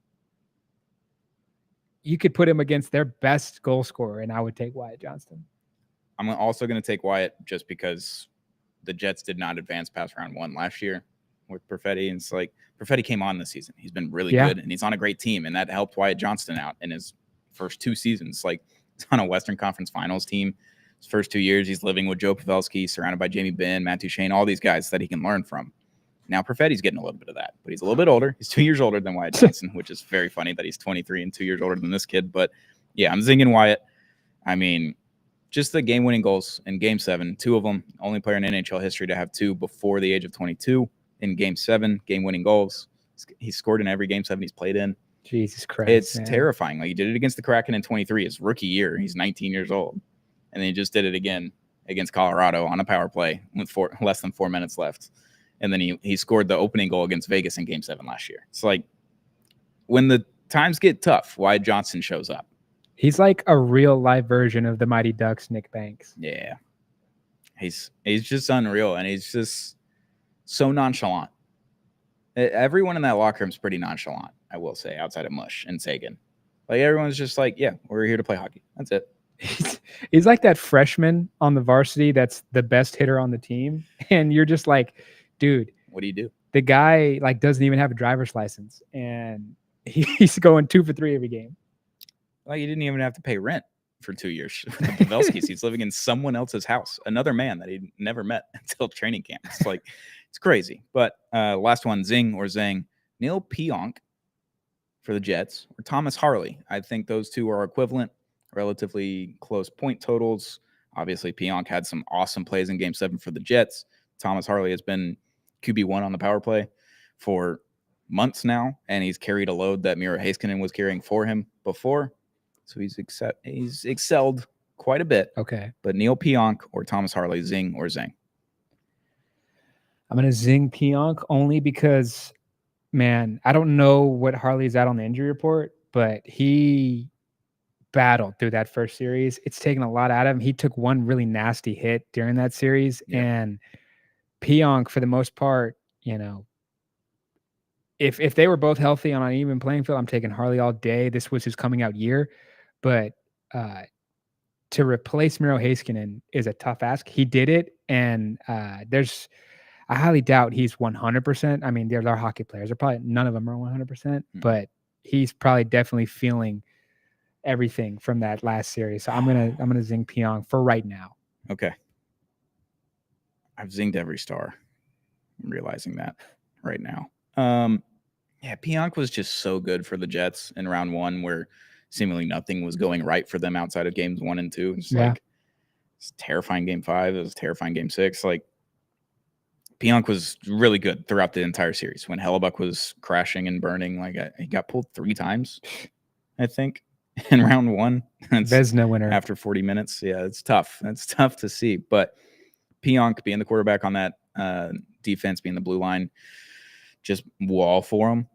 you could put him against their best goal scorer, and I would take Wyatt Johnston. I'm also going to take Wyatt just because the Jets did not advance past round 1 last year with Perfetti. And it's like, Perfetti came on this season. He's been really good, and he's on a great team, and that helped Wyatt Johnston out in his first 2 seasons. Like, he's on a Western Conference Finals team. His first 2 years, he's living with Joe Pavelski, surrounded by Jamie Benn, Matt Duchene, all these guys that he can learn from. Now Perfetti's getting a little bit of that, but he's a little bit older. He's 2 years older than Wyatt Johnston, which is very funny that he's 23 and 2 years older than this kid. But yeah, I'm zinging Wyatt. I mean, just the game-winning goals in Game 7, 2 of them, only player in NHL history to have 2 before the age of 22 in Game 7, game-winning goals. He's scored in every Game 7 he's played in. Jesus Christ, it's man. terrifying. Like, he did it against the Kraken in 23, his rookie year. He's 19 years old, and then he just did it again against Colorado on a power play with less than 4 minutes left. And then he scored the opening goal against Vegas in Game 7 last year. It's like, when the times get tough, Wyatt Johnston shows up. He's like a real life version of the Mighty Ducks, Nick Banks. Yeah. He's just unreal, and he's just so nonchalant. Everyone in that locker room is pretty nonchalant, I will say, outside of Mush and Sagan. Like, everyone's just like, yeah, we're here to play hockey. That's it. He's like that freshman on the varsity that's the best hitter on the team, and you're just like, dude, what do you do? The guy like doesn't even have a driver's license, and he's going 2 for 3 every game. Well, you didn't even have to pay rent for 2 years. The Pavelskis, he's living in someone else's house, another man that he never met until training camp. It's like, it's crazy. But last one, Zing or Zang, Neil Pionk for the Jets or Thomas Harley. I think those two are equivalent, relatively close point totals. Obviously, Pionk had some awesome plays in Game 7 for the Jets. Thomas Harley has been QB1 on the power play for months now, and he's carried a load that Miro Heiskanen was carrying for him before. So he's excelled quite a bit. Okay. But Neil Pionk or Thomas Harley, Zing or Zang? I'm going to Zing Pionk only because, man, I don't know what Harley's at on the injury report, but he battled through that first series. It's taken a lot out of him. He took one really nasty hit during that series, and Pionk, for the most part, if they were both healthy on an even playing field, I'm taking Harley all day. This was his coming out year. But to replace Miro Heiskanen is a tough ask. He did it, and I highly doubt he's 100%. I mean, there are hockey players. They're probably none of them are 100%, but he's probably definitely feeling everything from that last series. So I'm gonna zing Pionk for right now. Okay. I've zinged every star. I'm realizing that right now. Pionk was just so good for the Jets in round 1, where seemingly nothing was going right for them outside of games 1 and 2. It's like, it's terrifying game 5. It was terrifying game 6. Like, Pionk was really good throughout the entire series. When Hellebuck was crashing and burning, like, he got pulled 3 times, I think, in round 1. Vezina winner after 40 minutes. Yeah, it's tough. That's tough to see. But Pionk being the quarterback on that defense, being the blue line, just wall for him.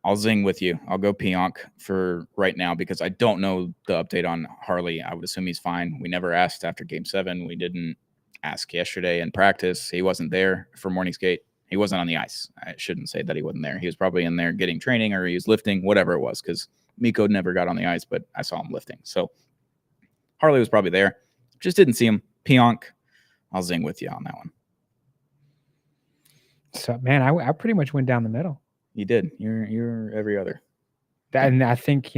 I'll zing with you. I'll go Pionk for right now because I don't know the update on Harley. I would assume he's fine. We never asked after game 7. We didn't ask yesterday in practice. He wasn't there for morning skate. He wasn't on the ice. I shouldn't say that he wasn't there. He was probably in there getting training, or he was lifting, whatever it was, because Mikko never got on the ice, but I saw him lifting. So Harley was probably there. Just didn't see him. Pionk, I'll zing with you on that one. So, man, I pretty much went down the middle. You did. You're every other. And I think,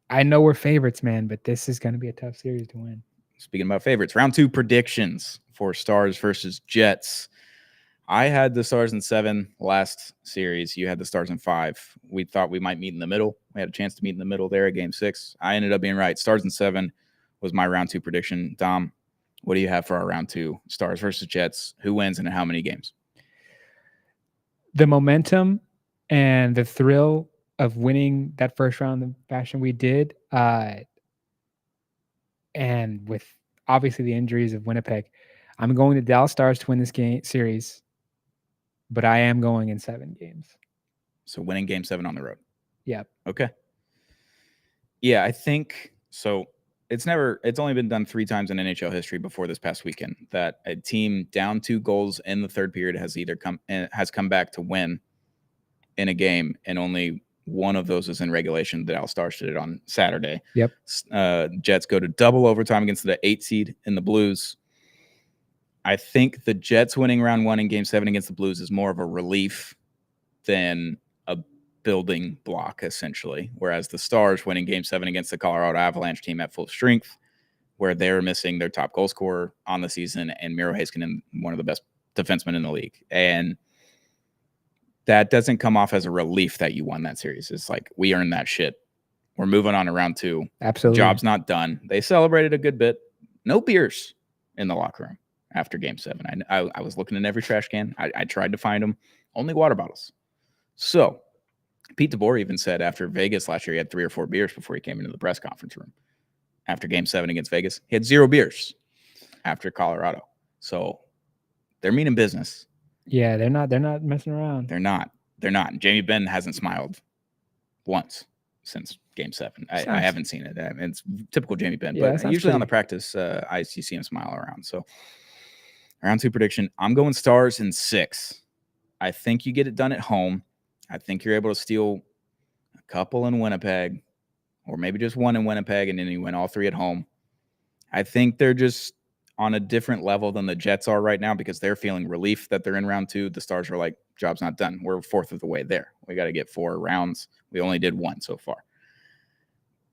I know we're favorites, man, but this is going to be a tough series to win. Speaking about favorites, round 2 predictions for Stars versus Jets. I had the Stars in 7 last series. You had the Stars in 5. We thought we might meet in the middle. We had a chance to meet in the middle there at game 6. I ended up being right. Stars in 7 was my round 2 prediction. Dom, what do you have for our round 2? Stars versus Jets. Who wins and in how many games? The momentum and the thrill of winning that first round the fashion we did, and with obviously the injuries of Winnipeg, I'm going to Dallas Stars to win this series, but I am going in 7 games. So winning game 7 on the road. Yep. Okay. Yeah, I think so. It's only been done 3 times in NHL history before this past weekend that a team down 2 goals in the third period has come back to win in a game, and only one of those is in regulation. The Dallas Stars did it on Saturday. Yep. Jets go to double overtime against the 8 seed in the Blues. I think the Jets winning round 1 in game 7 against the Blues is more of a relief than a building block, essentially, whereas the Stars winning game 7 against the Colorado Avalanche team at full strength, where they're missing their top goal scorer on the season and Miro Heiskanen, one of the best defensemen in the league. And that doesn't come off as a relief that you won that series. It's like, we earned that shit. We're moving on to round 2. Absolutely. Job's not done. They celebrated a good bit. No beers in the locker room after game 7. I was looking in every trash can. I tried to find them. Only water bottles. So Pete DeBoer even said after Vegas last year, he had 3 or 4 beers before he came into the press conference room. After game 7 against Vegas, he had 0 beers after Colorado. So they're meaning business. Yeah, they're not messing around. They're not. Jamie Benn hasn't smiled once since Game 7. I Sounds- haven't seen it. I mean, it's typical Jamie Benn, Yeah, that but sounds usually on the pretty- practice ice, you see him smile around. So round 2 prediction, I'm going Stars in 6. I think you get it done at home. I think you're able to steal a couple in Winnipeg, or maybe just one in Winnipeg, and then you win all 3 at home. I think they're just on a different level than the Jets are right now because they're feeling relief that they're in round 2. The Stars are like, job's not done. We're 4th of the way there. We got to get 4 rounds. We only did 1 so far.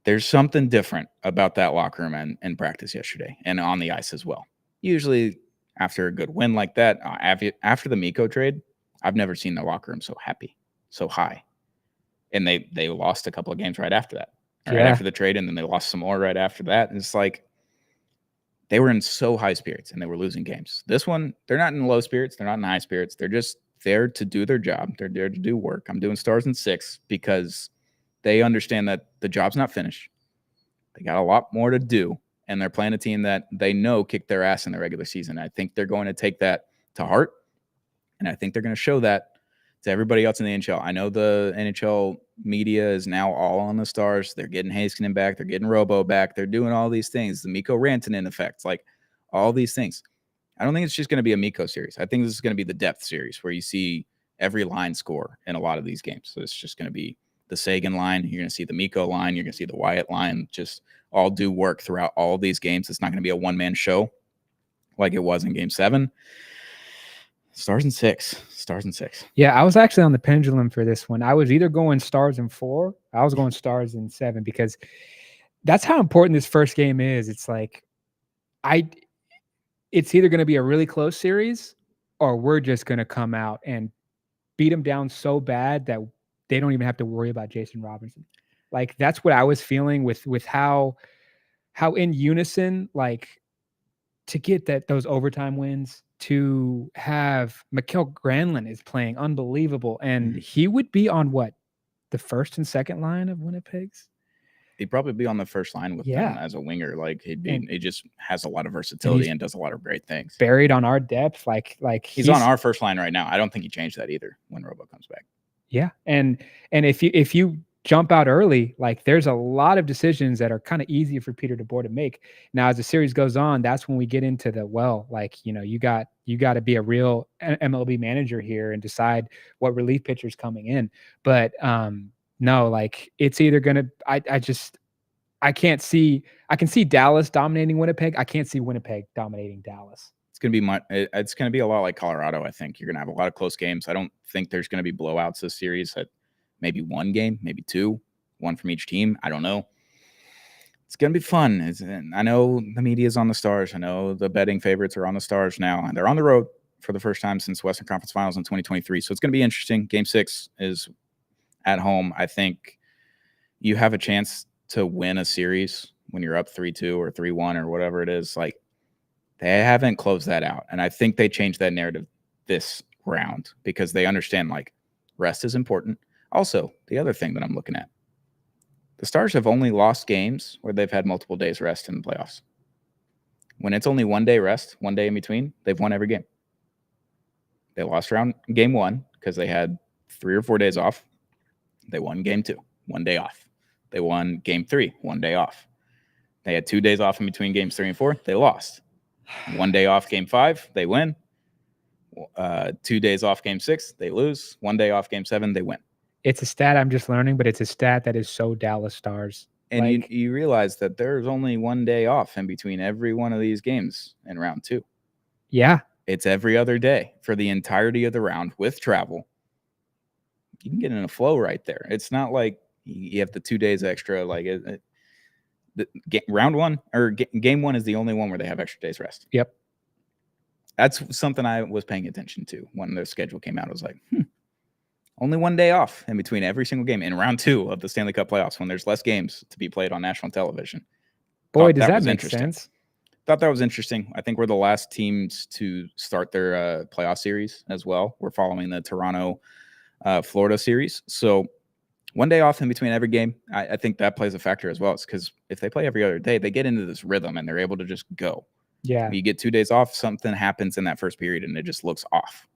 There's something different about that locker room and practice yesterday and on the ice as well. Usually after a good win like that, after the Mikko trade, I've never seen the locker room so happy, so high. And they lost a couple of games right after that. Right after the trade, and then they lost some more right after that. And it's like they were in so high spirits and they were losing games. This one, they're not in low spirits. They're not in high spirits. They're just there to do their job. They're there to do work. I'm doing Stars in 6 because they understand that the job's not finished. They got a lot more to do, and they're playing a team that they know kicked their ass in the regular season. I think they're going to take that to heart, and I think they're going to show that to everybody else in the NHL. I know the NHL media is now all on the Stars. They're getting Heiskanen back. They're getting Robo back. They're doing all these things. The Mikko Rantanen effect, like all these things. I don't think it's just going to be a Mikko series. I think this is going to be the depth series where you see every line score in a lot of these games. So it's just going to be the Sagan line. You're going to see the Mikko line. You're going to see the Wyatt line. Just all do work throughout all of these games. It's not going to be a one-man show like it was in Game 7. Stars in 6. Stars in 6. Yeah, I was actually on the pendulum for this one. I was either going Stars in 4. I was going Stars in 7 because that's how important this first game is. It's like it's either going to be a really close series or we're just going to come out and beat them down so bad that they don't even have to worry about Jason Robinson. Like that's what I was feeling with how in unison, like to get those overtime wins, to have Mikael Granlund is playing unbelievable, and he would be on what, the first and second line of Winnipeg's. He'd probably be on the first line with them as a winger. Like he just has a lot of versatility and does a lot of great things. Buried on our depth, like he's on our first line right now. I don't think he changed that either when Robo comes back. Yeah, and if you jump out early, like there's a lot of decisions that are kind of easy for Peter DeBoer to make. Now, as the series goes on, that's when we get into you got to be a real MLB manager here and decide what relief pitcher's coming in. But no, like it's either gonna. I can see Dallas dominating Winnipeg. I can't see Winnipeg dominating Dallas. It's gonna be a lot like Colorado. I think you're gonna have a lot of close games. I don't think there's gonna be blowouts this series. Maybe one game, maybe 2, one from each team. I don't know. It's going to be fun. I know the media is on the Stars. I know the betting favorites are on the Stars now, and they're on the road for the first time since Western Conference Finals in 2023. So it's going to be interesting. Game 6 is at home. I think you have a chance to win a series when you're up 3-2 or 3-1 or whatever it is. Like they haven't closed that out. And I think they changed that narrative this round because they understand like rest is important. Also, the other thing that I'm looking at, the Stars have only lost games where they've had multiple days rest in the playoffs. When it's only 1 day rest, 1 day in between, they've won every game. They lost game 1 because they had 3 or 4 days off. They won game 2, 1 day off. They won game 3, 1 day off. They had 2 days off in between games 3 and 4. They lost. 1 day off game 5, they win. 2 days off game 6, they lose. 1 day off game 7, they win. It's a stat I'm just learning, but it's a stat that is so Dallas Stars. And you realize that there's only 1 day off in between every one of these games in round 2. Yeah. It's every other day for the entirety of the round with travel. You can get in a flow right there. It's not like you have the 2 days extra. Like round 1 or game 1 is the only one where they have extra days rest. Yep. That's something I was paying attention to when the schedule came out. I was like, only 1 day off in between every single game in round 2 of the Stanley Cup playoffs when there's less games to be played on national television. Boy, does that make sense. Thought that was interesting. I think we're the last teams to start their playoff series as well. We're following the Toronto, Florida series. So 1 day off in between every game, I think that plays a factor as well. It's because if they play every other day, they get into this rhythm and they're able to just go. Yeah. You get 2 days off, something happens in that first period and it just looks off.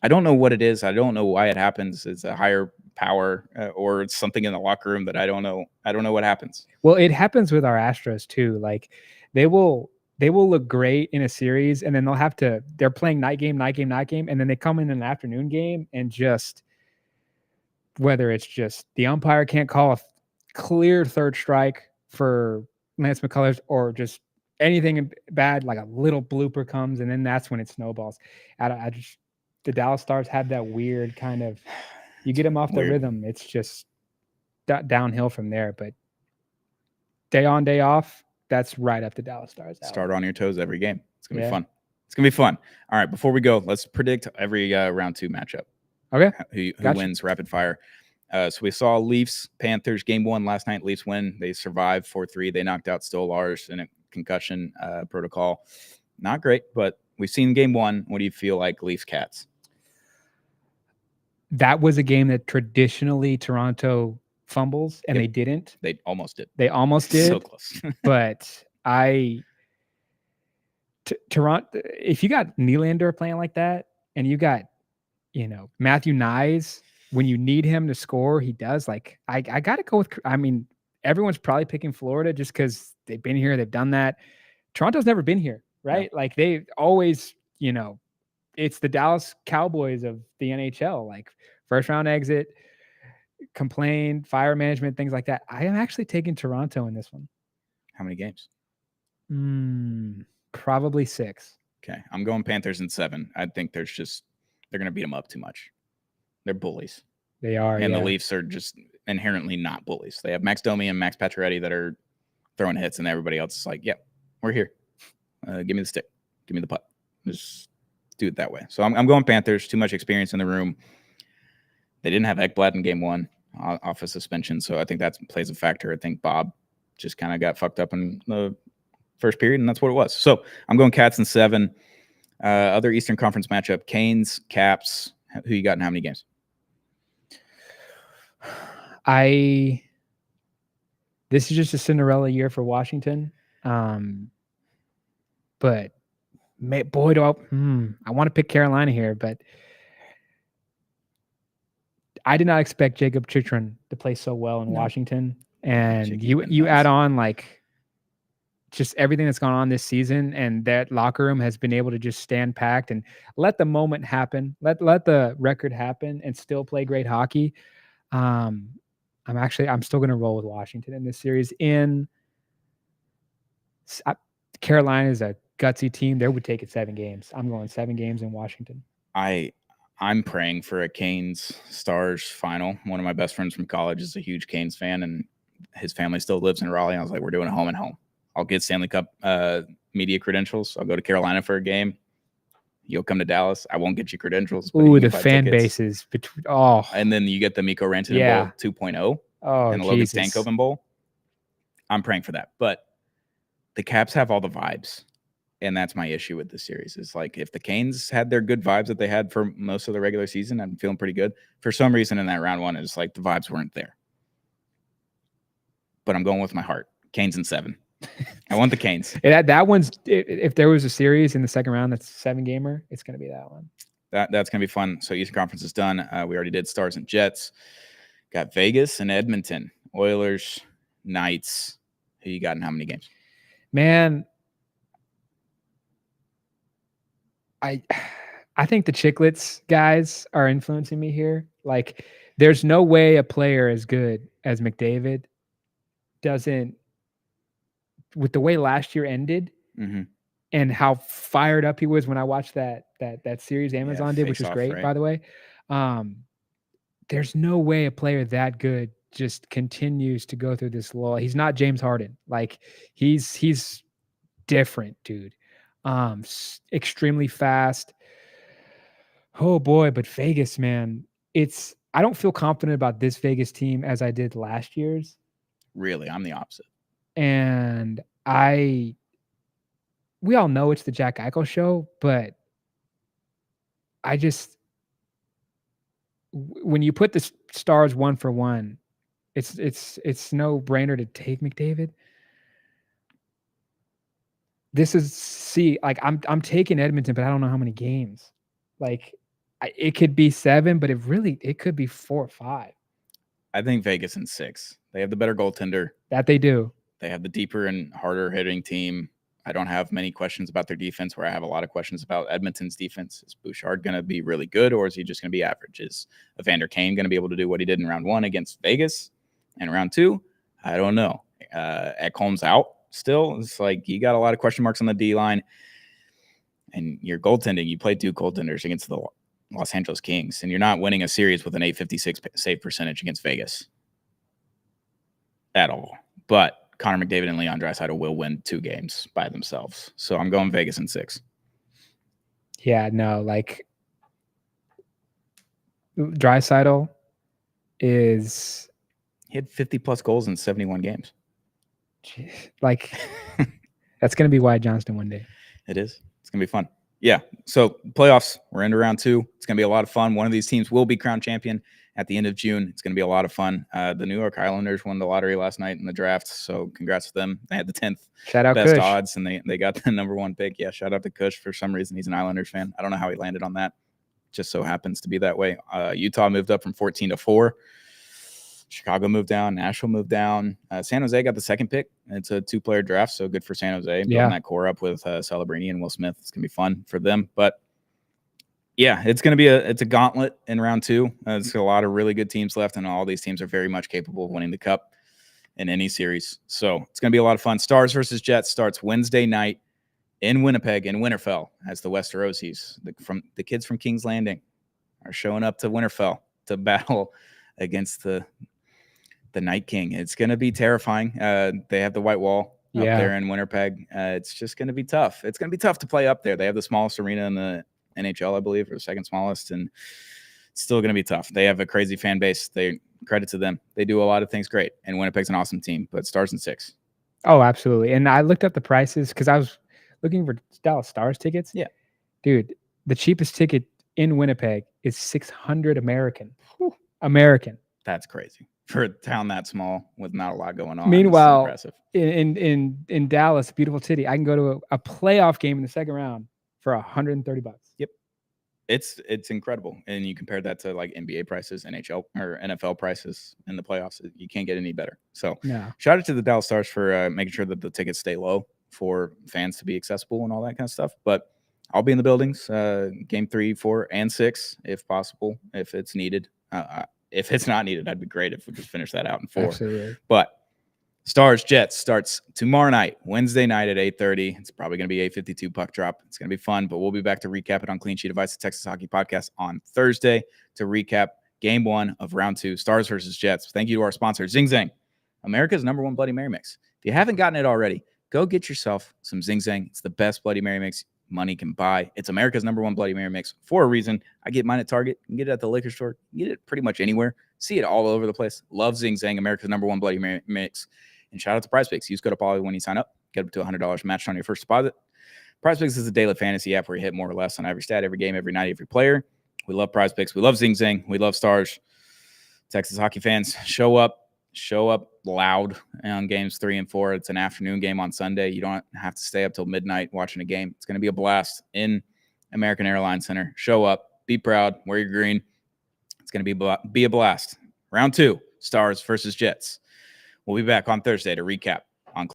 I don't know what it is. I don't know why it happens. It's a higher power or it's something in the locker room that I don't know. I don't know what happens. Well, it happens with our Astros too. Like they will look great in a series, and then they're playing night game, and then they come in an afternoon game and just whether it's just the umpire can't call a clear third strike for Lance McCullers or just anything bad, like a little blooper comes, and then that's when it snowballs. The Dallas Stars have that weird kind of, you get them off the rhythm, it's just downhill from there. But day on, day off, that's right up the Dallas Stars. Start on your toes every game. It's gonna be fun. It's gonna be fun. All right, before we go, let's predict every round 2 matchup. Okay. Who wins rapid fire? So we saw Leafs Panthers game 1 last night. Leafs win. They survived 4-3. They knocked out Stolarz in a concussion protocol. Not great, but we've seen game 1. What do you feel like Leafs Cats? That was a game that traditionally Toronto fumbles, and they didn't. They almost did. So close. But Toronto, if you got Nylander playing like that, and you got, Matthew Nyes, when you need him to score, he does. Like, I got to go with, everyone's probably picking Florida just because they've been here. They've done that. Toronto's never been here, right? No. Like, they always, it's the Dallas Cowboys of the NHL, like first round exit, complain, fire management, things like that. I am actually taking Toronto in this one. How many games? Probably 6. Okay. I'm going Panthers in 7. I think they're going to beat them up too much. They're bullies. They are. And the Leafs are just inherently not bullies. They have Max Domi and Max Pacioretty that are throwing hits, and everybody else is like, yep, we're here. Give me the stick. Give me the puck. Just do it that way. So I'm going Panthers. Too much experience in the room. They didn't have Ekblad in game 1 off of suspension, so I think that plays a factor. I think Bob just kind of got fucked up in the first period, and that's what it was. So I'm going Cats in 7. Other Eastern Conference matchup, Canes, Caps. Who you got in how many games? This is just a Cinderella year for Washington. But boy, do I want to pick Carolina here, but I did not expect Jacob Chikrin to play so well in Washington. And you add on like just everything that's gone on this season, and that locker room has been able to just stand packed and let the moment happen, let the record happen, and still play great hockey. I'm still going to roll with Washington in this series. Carolina is a gutsy team. They would take it 7 games. I'm going 7 games in Washington. I'm praying for a Canes Stars final. One of my best friends from college is a huge Canes fan, and his family still lives in Raleigh. I was like, we're doing a home and home. I'll get Stanley Cup media credentials. I'll go to Carolina for a game. You'll come to Dallas. I won't get you credentials. Ooh, the fan bases between. Oh, and then you get the Mikko Rantanen Bowl 2.0. Oh, and the Logan Stankoven Bowl. I'm praying for that. But the Caps have all the vibes. And that's my issue with this series. Is like if the Canes had their good vibes that they had for most of the regular season, I'm feeling pretty good. For some reason in that round 1, it's like the vibes weren't there. But I'm going with my heart. Canes in 7. I want the Canes. That one's, if there was a series in the second round that's a 7-gamer, it's going to be that one. That's going to be fun. So Eastern Conference is done. We already did Stars and Jets. Got Vegas and Edmonton. Oilers, Knights. Who you got in how many games? Man, I think the Chicklets guys are influencing me here. Like, there's no way a player as good as McDavid doesn't, with the way last year ended and how fired up he was when I watched that series Amazon did, which was great, right? By the way. There's no way a player that good just continues to go through this lull. He's not James Harden. Like, he's different, dude. Extremely fast. Oh boy, but Vegas, man, I don't feel confident about this Vegas team as I did last year's. Really, I'm the opposite. And we all know it's the Jack Eichel show, but when you put the Stars 1-for-1, it's no brainer to take McDavid. I'm taking Edmonton, but I don't know how many games. Like, it could be 7, but it could be 4 or 5. I think Vegas in 6. They have the better goaltender. That they do. They have the deeper and harder hitting team. I don't have many questions about their defense, where I have a lot of questions about Edmonton's defense. Is Bouchard going to be really good, or is he just going to be average? Is Evander Kane going to be able to do what he did in round 1 against Vegas? And round 2, I don't know. Ekholm's out still. It's like you got a lot of question marks on the D line. And your goaltending, you played 2 goaltenders against the Los Angeles Kings, and you're not winning a series with an .856 save percentage against Vegas at all. But Connor McDavid and Leon Draisaitl will win 2 games by themselves. So I'm going Vegas in 6. Yeah, no, like Draisaitl is... He had 50-plus goals in 71 games. Like, that's going to be Wyatt Johnston one day. It is. It's going to be fun. Yeah, so playoffs, we're into round 2. It's going to be a lot of fun. One of these teams will be crowned champion at the end of June. It's going to be a lot of fun. The New York Islanders won the lottery last night in the draft, so congrats to them. They had the 10th best Kush. odds, and they got the number 1 pick. Yeah, shout out to Kush. For some reason, he's an Islanders fan. I don't know how he landed on that. Just so happens to be that way. Utah moved up from 14 to 4. Chicago moved down. Nashville moved down. San Jose got the 2nd pick. It's a 2-player draft, so good for San Jose. Building that core up with Celebrini and Will Smith. It's going to be fun for them. But, yeah, it's going to be a gauntlet in round 2. There's a lot of really good teams left, and all these teams are very much capable of winning the Cup in any series. So it's going to be a lot of fun. Stars versus Jets starts Wednesday night in Winnipeg, in Winterfell, as the Westerosies. The kids from King's Landing are showing up to Winterfell to battle against the Night King. It's going to be terrifying. They have the white wall up there in Winnipeg. It's just going to be tough. It's going to be tough to play up there. They have the smallest arena in the NHL, I believe, or the 2nd smallest, and it's still going to be tough. They have a crazy fan base. Credit to them. They do a lot of things great, and Winnipeg's an awesome team, but Stars in 6. Oh, absolutely. And I looked up the prices because I was looking for Dallas Stars tickets. Yeah. Dude, the cheapest ticket in Winnipeg is $600 American. Whew. American. That's crazy. For a town that small with not a lot going on. Meanwhile, in Dallas, beautiful city, I can go to a playoff game in the 2nd round for $130. Yep. It's incredible. And you compare that to like NBA prices, NHL or NFL prices in the playoffs. You can't get any better. So shout out to the Dallas Stars for making sure that the tickets stay low for fans to be accessible and all that kind of stuff. But I'll be in the buildings, game 3, 4, and 6, if possible, if it's needed. If it's not needed, that'd be great if we just finish that out in 4. Absolutely. But Stars Jets starts tomorrow night, Wednesday night at 8:30. It's probably going to be 8:52 puck drop. It's going to be fun, but we'll be back to recap it on Clean Sheet Advice, the Texas Hockey Podcast, on Thursday to recap game 1 of round 2, Stars versus Jets. Thank you to our sponsor, Zing Zang, America's #1 Bloody Mary mix. If you haven't gotten it already, go get yourself some Zing Zang. It's the best Bloody Mary mix money can buy. It's America's #1 Bloody Mary mix for a reason. I get mine at Target. You can get it at the liquor store. You can get it pretty much anywhere. See it all over the place. Love Zing Zang, America's #1 Bloody Mary mix. And shout out to PrizePicks. Use code Apollo when you sign up. Get up to $100 matched on your first deposit. PrizePicks is a daily fantasy app where you hit more or less on every stat, every game, every night, every player. We love PrizePicks. We love Zing Zang. We love Stars. Texas hockey fans, show up loud on games 3 and 4. It's an afternoon game on Sunday. You don't have to stay up till midnight watching a game. It's going to be a blast in American Airlines Center. Show up, be proud, wear your green. It's going to be a blast. Round 2, Stars versus Jets. We'll be back on Thursday to recap